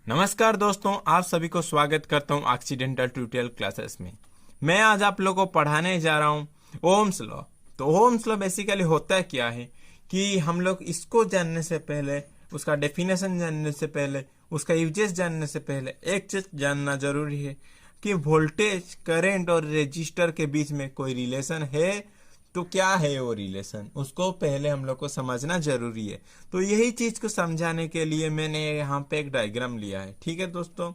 नमस्कार दोस्तों, आप सभी को स्वागत करता हूं एक्सीडेंटल ट्यूटोरियल क्लासेस में। मैं आज आप लोगों को पढ़ाने जा रहा हूं ओम्स लॉ। तो ओम्स लॉ बेसिकली होता क्या है कि हम लोग इसको जानने से पहले, उसका डेफिनेशन जानने से पहले, उसका यूजेस जानने से पहले एक चीज जानना जरूरी है कि वोल्टेज, करंट और रेजिस्टर के बीच में कोई रिलेशन है तो क्या है वो रिलेशन, उसको पहले हम लोग को समझना जरूरी है। तो यही चीज को समझाने के लिए मैंने यहाँ पे एक डायग्राम लिया है। ठीक है दोस्तों,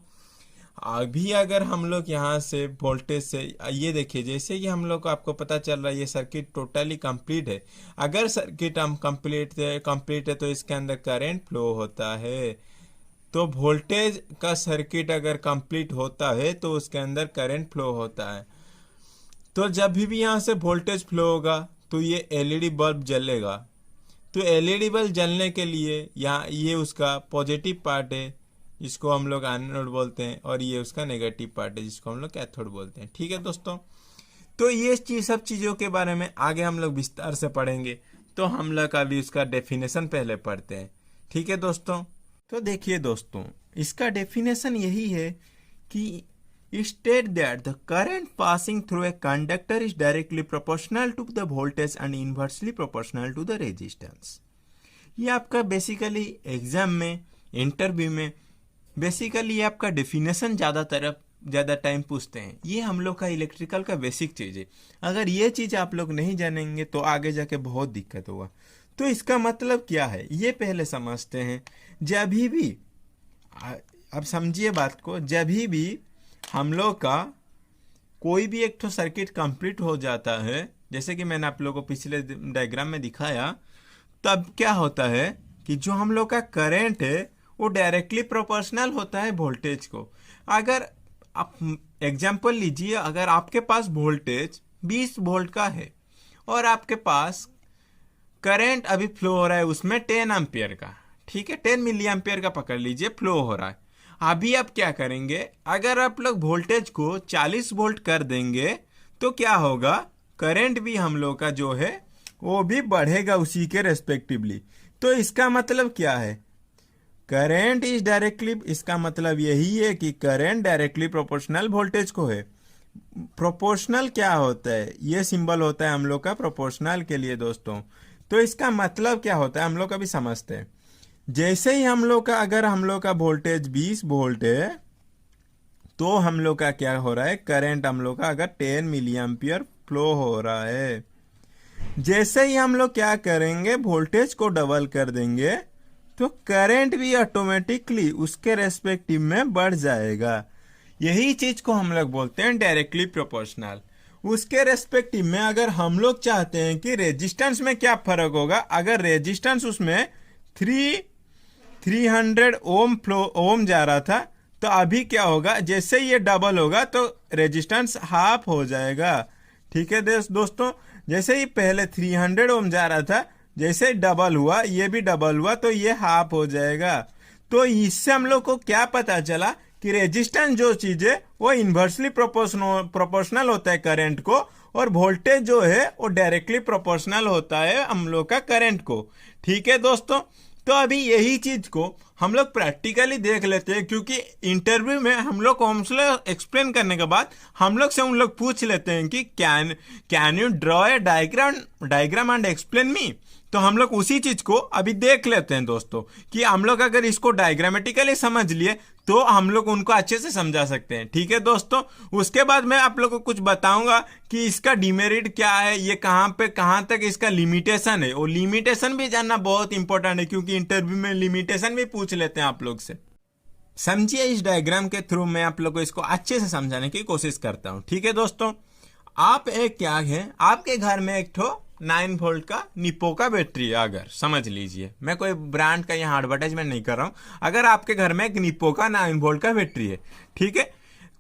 अभी अगर हम लोग यहाँ से वोल्टेज से ये देखिए, जैसे कि हम लोग को आपको पता चल रहा है ये सर्किट टोटली कंप्लीट है। अगर सर्किट हम कंप्लीट है तो इसके अंदर करंट फ्लो होता है। तो वोल्टेज का सर्किट अगर कंप्लीट होता है तो उसके अंदर करंट फ्लो होता है। तो जब भी यहाँ से वोल्टेज फ्लो होगा तो ये एलईडी बल्ब जलेगा। तो एलईडी बल्ब जलने के लिए यहाँ ये उसका पॉजिटिव पार्ट है जिसको हम लोग एनोड बोलते हैं, और ये उसका नेगेटिव पार्ट है जिसको हम लोग कैथोड बोलते हैं। ठीक है दोस्तों, तो ये सब चीज़ों के बारे में आगे हम लोग विस्तार से पढ़ेंगे। तो हम लोग अभी उसका डेफिनेशन पहले पढ़ते हैं। ठीक है दोस्तों, तो देखिए दोस्तों, इसका डेफिनेशन यही है कि state that the current passing through a conductor is directly proportional to the voltage and inversely proportional to the resistance। ये आपका बेसिकली एग्जाम में, इंटरव्यू में बेसिकली ये आपका डेफिनेशन ज़्यादा टाइम पूछते हैं। ये हम लोग का इलेक्ट्रिकल का बेसिक चीज़ है। अगर ये चीज़ आप लोग नहीं जानेंगे तो आगे जाके बहुत दिक्कत होगा। तो इसका मतलब क्या है ये पहले समझते हैं। जब भी अब समझिए बात को, जब भी हम लोग का कोई भी एक तो सर्किट कंप्लीट हो जाता है, जैसे कि मैंने आप लोगों को पिछले डायग्राम में दिखाया, तब क्या होता है कि जो हम लोग का करंट है वो डायरेक्टली प्रोपोर्शनल होता है वोल्टेज को। अगर आप एग्जांपल लीजिए, अगर आपके पास वोल्टेज 20 वोल्ट का है और आपके पास करंट अभी फ्लो हो रहा है उसमें 10 एम्पियर का, ठीक है, 10 मिली एम्पियर का पकड़ लीजिए, फ्लो हो रहा है। अभी आप क्या करेंगे, अगर आप लोग वोल्टेज को 40 वोल्ट कर देंगे तो क्या होगा, करंट भी हम लोग का जो है वो भी बढ़ेगा उसी के रेस्पेक्टिवली। तो इसका मतलब क्या है, करंट इज डायरेक्टली, इसका मतलब यही है कि करंट डायरेक्टली प्रोपोर्शनल वोल्टेज को है। प्रोपोर्शनल क्या होता है, ये सिंबल होता है हम लोग का प्रोपोर्शनल के लिए दोस्तों। तो इसका मतलब क्या होता है हम लोग अभी समझते हैं। जैसे ही हम लोग का, अगर हम लोग का वोल्टेज 20 वोल्ट है तो हम लोग का क्या हो रहा है, करंट हम लोग का अगर 10 मिली एम्पियर फ्लो हो रहा है। जैसे ही हम लोग क्या करेंगे, वोल्टेज को डबल कर देंगे तो करंट भी ऑटोमेटिकली उसके रेस्पेक्टिव में बढ़ जाएगा। यही चीज को हम लोग बोलते हैं डायरेक्टली प्रोपोर्शनल। उसके रेस्पेक्टिव में अगर हम लोग चाहते हैं कि रेजिस्टेंस में क्या फर्क होगा, अगर रेजिस्टेंस उसमें 300 ओम जा रहा था तो अभी क्या होगा, जैसे ये डबल होगा तो रेजिस्टेंस हाफ हो जाएगा। ठीक है दोस्तों, जैसे ही पहले 300 ओम जा रहा था, जैसे ही डबल हुआ, ये भी डबल हुआ तो ये हाफ हो जाएगा। तो इससे हम लोग को क्या पता चला कि रेजिस्टेंस जो चीज है वो इन्वर्सली प्रोपोर्शनल होता है करंट को, और वोल्टेज जो है वो डायरेक्टली प्रोपोर्शनल होता है हम लोग का करंट को। ठीक है दोस्तों, तो अभी यही चीज को हम लोग प्रैक्टिकली देख लेते हैं, क्योंकि इंटरव्यू में हम लोग ओम्स लॉ एक्सप्लेन करने के बाद हम लोग से उन लोग पूछ लेते हैं कि can you draw a diagram and explain me. तो हम लोग उसी चीज को अभी देख लेते हैं दोस्तों, कि हम लोग अगर इसको डायग्रामेटिकली समझ लिए तो हम लोग उनको अच्छे से समझा सकते हैं। ठीक है दोस्तों, उसके बाद मैं आप लोग को कुछ बताऊंगा कि इसका डिमेरिट क्या है, ये कहाँ तक इसका लिमिटेशन है। वो लिमिटेशन भी जानना बहुत इंपॉर्टेंट है, क्योंकि इंटरव्यू में लिमिटेशन भी पूछ लेते हैं आप लोग से। समझिए, इस डायग्राम के थ्रू मैं आप लोग को इसको अच्छे से समझाने की कोशिश करता हूँ। ठीक है दोस्तों, आप एक क्या है, आपके घर में एक ठो 9 वोल्ट का निप्पो का बैटरी है। अगर समझ लीजिए, मैं कोई ब्रांड का यहाँ एडवर्टाइजमेंट नहीं कर रहा हूँ, अगर आपके घर में एक निप्पो का 9 वोल्ट का बैटरी है, ठीक है,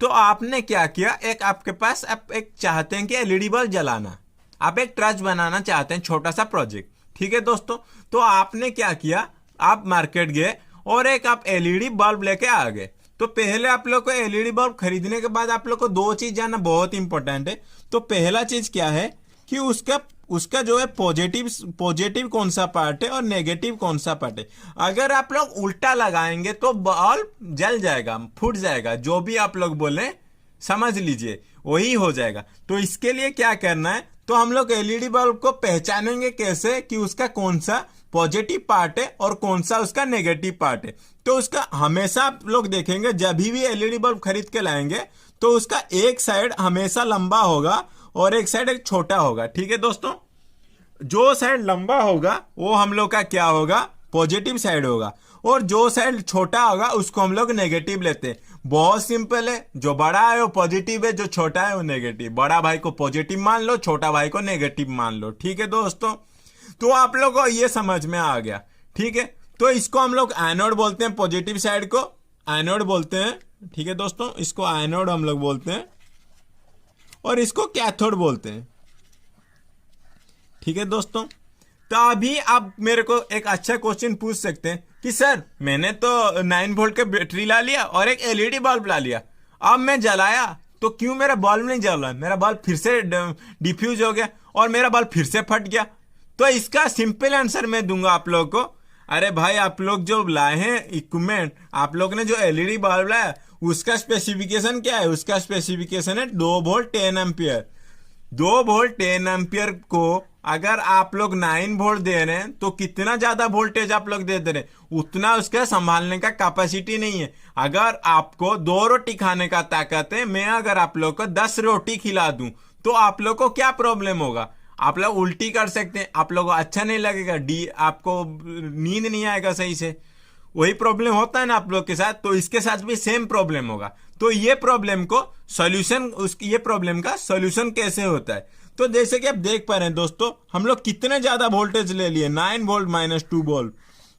तो आपने क्या किया, एक आपके पास आप एक चाहते हैं कि एलईडी बल्ब जलाना, आप एक ट्रच बनाना चाहते हैं, छोटा सा प्रोजेक्ट। ठीक है दोस्तों, तो आपने क्या किया, आप मार्केट गए और एक आप एलईडी बल्ब लेके आ गए। तो पहले आप लोग को एलईडी बल्ब खरीदने के बाद आप लोग को 2 चीज जानना बहुत इंपॉर्टेंट है। तो पहला चीज क्या है कि उसका जो है पॉजिटिव कौन सा पार्ट है और नेगेटिव कौन सा पार्ट है। अगर आप लोग उल्टा लगाएंगे तो बल्ब जल जाएगा, फूट जाएगा, जो भी आप लोग बोले समझ लीजिए वही हो जाएगा। तो इसके लिए क्या करना है, तो हम लोग एलईडी बल्ब को पहचानेंगे कैसे कि उसका कौन सा पॉजिटिव पार्ट है और कौन सा उसका नेगेटिव पार्ट है। तो उसका हमेशा आप लोग देखेंगे जब भी एलईडी बल्ब खरीद के लाएंगे तो उसका एक साइड हमेशा लंबा होगा और एक साइड एक छोटा होगा। ठीक है दोस्तों, जो साइड लंबा होगा वो हम लोग का क्या होगा, पॉजिटिव साइड होगा, और जो साइड छोटा होगा उसको हम लोग नेगेटिव लेते हैं। बहुत सिंपल है, जो बड़ा है वो पॉजिटिव है, जो छोटा है वो नेगेटिव। बड़ा भाई को पॉजिटिव मान लो, छोटा भाई को नेगेटिव मान लो। ठीक है दोस्तों, तो आप लोग को ये समझ में आ गया। ठीक है, तो इसको हम लोग एनोड बोलते हैं, पॉजिटिव साइड को एनोड बोलते हैं। ठीक है दोस्तों, इसको एनोड हम लोग बोलते हैं और इसको कैथोड बोलते हैं। ठीक है दोस्तों, तो अभी आप मेरे को एक अच्छा क्वेश्चन पूछ सकते हैं कि सर मैंने तो 9 वोल्ट का बैटरी ला लिया और एक एलईडी बल्ब ला लिया, अब मैं जलाया तो क्यों मेरा बल्ब नहीं जल रहा, मेरा बल्ब फिर से डिफ्यूज हो गया और मेरा बल्ब फिर से फट गया। तो इसका सिंपल आंसर मैं दूंगा आप लोग को। अरे भाई, आप लोग जो लाए हैं इक्विपमेंट, आप लोग ने जो एलईडी बल्ब लाया उसका स्पेसिफिकेशन क्या है, उसका स्पेसिफिकेशन है 2 वोल्ट 10 एम्पियर। 2 वोल्ट 10 एम्पियर को अगर आप लोग 9 वोल्ट दे रहे हैं तो कितना ज्यादा वोल्टेज आप लोग दे रहे हैं, उतना उसका संभालने का कैपेसिटी नहीं है। अगर आपको 2 रोटी खाने का ताकत है, मैं अगर आप लोग को 10 रोटी खिला दूं तो आप लोग को क्या प्रॉब्लम होगा, आप लोग उल्टी कर सकते हैं, आप लोग को अच्छा नहीं लगेगा, आपको नींद नहीं आएगा सही से। वही प्रॉब्लम होता है ना आप लोग के साथ, तो इसके साथ भी सेम प्रॉब्लम होगा। तो ये प्रॉब्लम को सॉल्यूशन, ये प्रॉब्लम का सॉल्यूशन कैसे होता है, तो जैसे कि आप देख पा रहे हैं दोस्तों, हम लोग कितने ज्यादा वोल्टेज ले लिए, 9 वोल्ट माइनस 2 वोल्ट,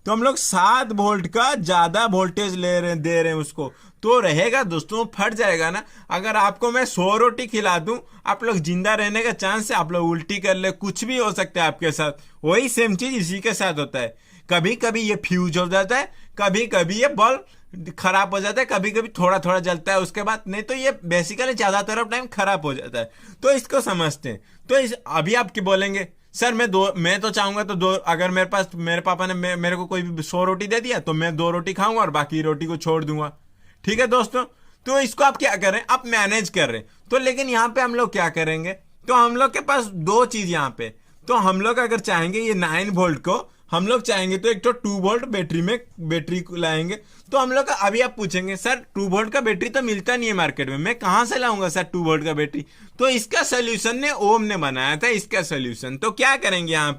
तो हम लोग 7 वोल्ट का ज्यादा वोल्टेज दे रहे हैं उसको, तो रहेगा दोस्तों, फट जाएगा ना। अगर आपको मैं 100 रोटी खिला दूं, आप लोग जिंदा रहने का चांस है, आप लोग उल्टी कर ले, कुछ भी हो सकता है आपके साथ। वही सेम चीज इसी के साथ होता है, कभी कभी ये फ्यूज हो जाता है, कभी कभी ये बल्ब खराब हो जाता है, कभी कभी थोड़ा थोड़ा जलता है उसके बाद, नहीं तो ये बेसिकली ज्यादातर टाइम खराब हो जाता है। तो इसको समझते हैं। तो अभी आप क्या बोलेंगे, सर मैं तो चाहूंगा तो 2, अगर मेरे पापा ने मेरे को कोई भी 100 रोटी दे दिया तो मैं 2 रोटी खाऊंगा और बाकी रोटी को छोड़ दूंगा। ठीक है दोस्तों, तो इसको आप क्या कर रहे हैं, आप मैनेज कर रहे हैं। तो लेकिन यहाँ पे हम लोग क्या करेंगे, तो हम लोग के पास 2 चीज यहाँ पे, तो हम लोग अगर चाहेंगे ये 9 वोल्ट को हम लोग चाहेंगे तो एक तो 2 वोल्ट बैटरी को लाएंगे। तो हम लोग अभी आप पूछेंगे सर 2 वोल्ट का बैटरी तो मिलता नहीं है मार्केट में, मैं कहां से लाऊंगा सर 2 वोल्ट का बैटरी। तो इसका सोल्यूशन ने ओम ने बनाया था, इसका सोल्यूशन। तो क्या करेंगे यहाँ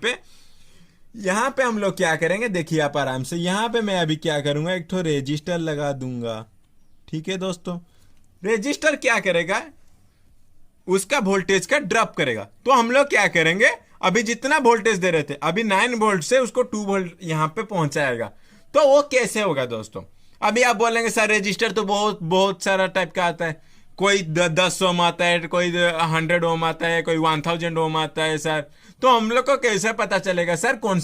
पे हम लोग क्या करेंगे, देखिए आप आराम से, यहाँ पे मैं अभी क्या करूंगा, एक तो रेजिस्टर लगा दूंगा। ठीक है दोस्तों, रेजिस्टर क्या करेगा, उसका वोल्टेज का ड्रॉप करेगा। तो हम लोग क्या करेंगे, अभी जितना वोल्टेज दे रहे थे, अभी 9 वोल्ट से उसको 2 वोल्ट यहाँ पे पहुंचाएगा। तो वो कैसे होगा दोस्तों, अभी आप बोलेंगे सर रजिस्टर तो बहुत सारा टाइप का आता है, कोई 10 ओम आता है, कोई 100 ओम आता है, कोई 1000 ओम आता है सर। तो हम लोग को कैसे पता चलेगा सर कौन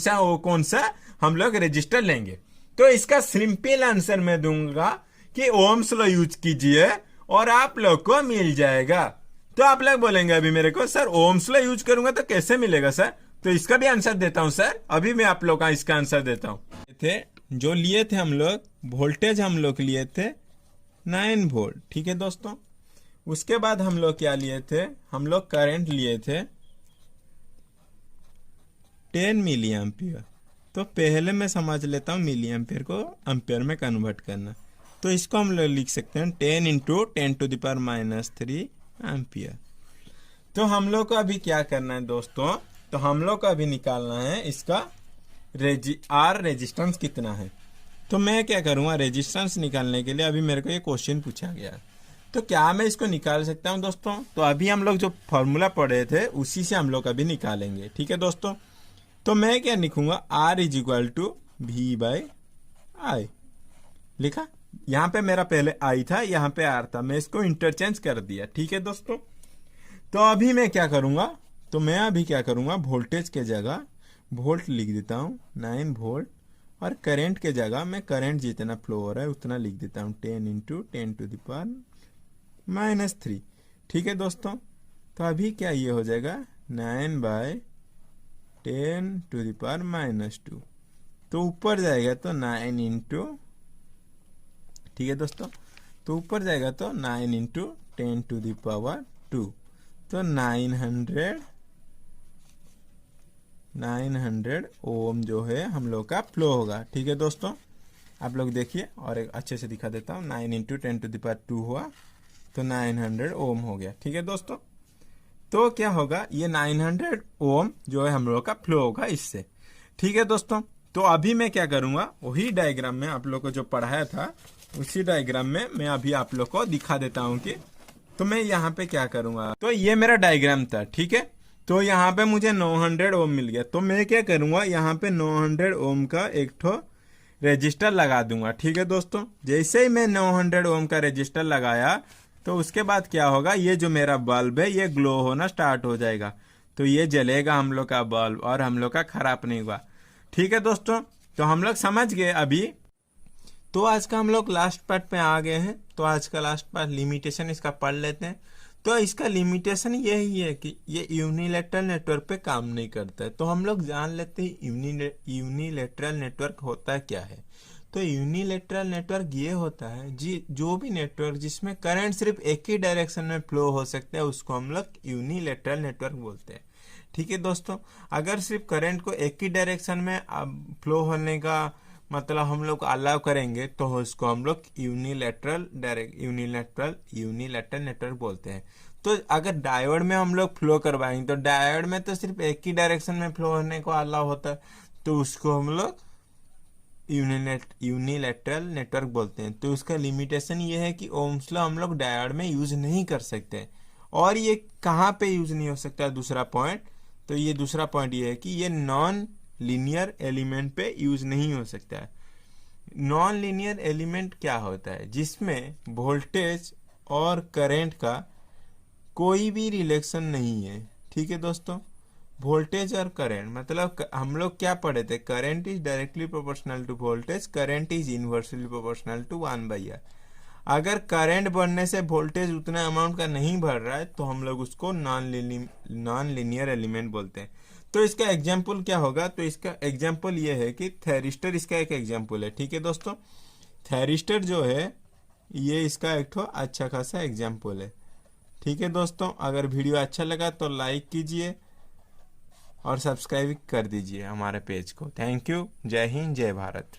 सा हम लोग रजिस्टर लेंगे। तो इसका सिंपल आंसर मैं दूंगा कि ओम्स लॉ यूज कीजिए और आप लोग को मिल जाएगा। तो आप लोग बोलेंगे अभी मेरे को सर ओम्स लॉ यूज करूंगा तो कैसे मिलेगा सर, तो इसका भी आंसर देता हूं सर। अभी मैं आप लोग का इसका आंसर देता हूं। जो लिए थे हम लोग वोल्टेज, हम लोग लिए थे 9 वोल्ट। ठीक है दोस्तों, उसके बाद हम लोग क्या लिए थे, हम लोग करंट लिए थे 10 मिली एम्पियर। तो पहले मैं समझ लेता हूं मिली एम्पियर को एम्पियर में कन्वर्ट करना। तो इसको हम लोग लिख सकते हैं 10 इंटू 10⁻³ एम्पियर। तो हम लोग को अभी क्या करना है दोस्तों, तो हम लोग को अभी निकालना है इसका आर रेजिस्टेंस कितना है। तो मैं क्या करूंगा, रेजिस्टेंस निकालने के लिए अभी मेरे को ये क्वेश्चन पूछा गया, तो क्या मैं इसको निकाल सकता हूं दोस्तों। तो अभी हम लोग जो फॉर्मूला पढ़े थे उसी से हम लोग अभी निकालेंगे। ठीक है दोस्तों, तो मैं क्या लिखूंगा, R is equal to V by I. लिखा, यहाँ पे मेरा पहले आई था, यहाँ पे आर था, मैं इसको इंटरचेंज कर दिया। ठीक है दोस्तों, तो अभी मैं क्या करूंगा, तो मैं अभी क्या करूंगा, वोल्टेज के जगह वोल्ट लिख देता हूं 9 वोल्ट, और करंट के जगह मैं करंट जितना फ्लो हो रहा है उतना लिख देता हूं 10 इंटू 10⁻³ ठीक है दोस्तों, तो अभी क्या ये हो जाएगा 9/10⁻²। तो ऊपर जाएगा तो 9 इंटू, ठीक है दोस्तों, तो ऊपर जाएगा तो 9 इंटू 10⁻²। तो 900 ओम जो है हम लोग का फ्लो होगा। ठीक है दोस्तों, आप लोग देखिए और एक अच्छे से दिखा देता हूँ। 9 इंटू 10⁻² हुआ तो 900 ओम हो गया। ठीक है दोस्तों, तो क्या होगा, ये 900 ओम जो है हम लोग का फ्लो होगा इससे। ठीक है दोस्तों, तो अभी मैं क्या करूंगा, वही डायग्राम में आप लोग को जो पढ़ाया था उसी डायग्राम में मैं अभी आप लोग को दिखा देता हूँ कि तो मैं यहाँ पे क्या करूंगा। तो ये मेरा डायग्राम था, ठीक है। तो यहाँ पे मुझे 900 ओम मिल गया, तो मैं क्या करूंगा, यहाँ पे 900 ओम का एक ठो रजिस्टर लगा दूंगा। ठीक है दोस्तों, जैसे ही मैं 900 ओम का रजिस्टर लगाया तो उसके बाद क्या होगा, ये जो मेरा बल्ब है ये ग्लो होना स्टार्ट हो जाएगा। तो ये जलेगा हम लोग का बल्ब और हम लोग का खराब नहीं हुआ। ठीक है दोस्तों, तो हम लोग समझ गए अभी। तो आज का हम लोग लास्ट पार्ट पे आ गए हैं। तो आज का लास्ट पार्ट लिमिटेशन इसका पढ़ लेते हैं। तो इसका लिमिटेशन यही है कि ये यूनिलैटरल नेटवर्क पे काम नहीं करता है। तो हम लोग जान लेते हैं यूनिलैटरल नेटवर्क होता क्या है। तो यूनिलैटरल नेटवर्क ये होता है जो भी नेटवर्क जिसमें करंट सिर्फ एक ही डायरेक्शन में फ्लो हो सकता है उसको हम लोग यूनिलैटरल नेटवर्क बोलते हैं। ठीक है दोस्तों, अगर सिर्फ करंट को एक ही डायरेक्शन में फ्लो होने का मतलब हम लोग अलाउ करेंगे तो उसको हम लोग यूनिलैटरल नेटवर्क बोलते हैं। तो अगर डायोड में हम लोग फ्लो करवाएंगे तो डायोड में तो सिर्फ एक ही डायरेक्शन में फ्लो होने को अलाउ होता है, तो उसको हम लोग यूनिलैटरल नेटवर्क बोलते हैं। तो उसका लिमिटेशन ये है कि ओम्स लॉ हम लोग डायोड में यूज नहीं कर सकते। और ये कहाँ पे यूज नहीं हो सकता है, दूसरा पॉइंट, तो ये दूसरा पॉइंट ये है कि ये नॉन लीनियर एलिमेंट पे यूज नहीं हो सकता है। नॉन लीनियर एलिमेंट क्या होता है, जिसमें वोल्टेज और करंट का कोई भी रिलेशन नहीं है। ठीक है दोस्तों, वोल्टेज और करंट मतलब हम लोग क्या पढ़े थे, current is directly proportional to voltage, current is inversely proportional to 1/R। अगर करंट बढ़ने से वोल्टेज उतना अमाउंट का नहीं बढ़ रहा है तो हम लोग उसको नॉन लीनियर एलिमेंट बोलते हैं। तो इसका एग्जाम्पल क्या होगा, तो इसका एग्जाम्पल ये है कि थैरिस्टर इसका एक एग्जाम्पल है। ठीक है दोस्तों, थैरिस्टर जो है ये इसका एक ठो अच्छा खासा एग्जाम्पल है। ठीक है दोस्तों, अगर वीडियो अच्छा लगा तो लाइक कीजिए और सब्सक्राइब कर दीजिए हमारे पेज को। थैंक यू, जय हिंद, जय भारत।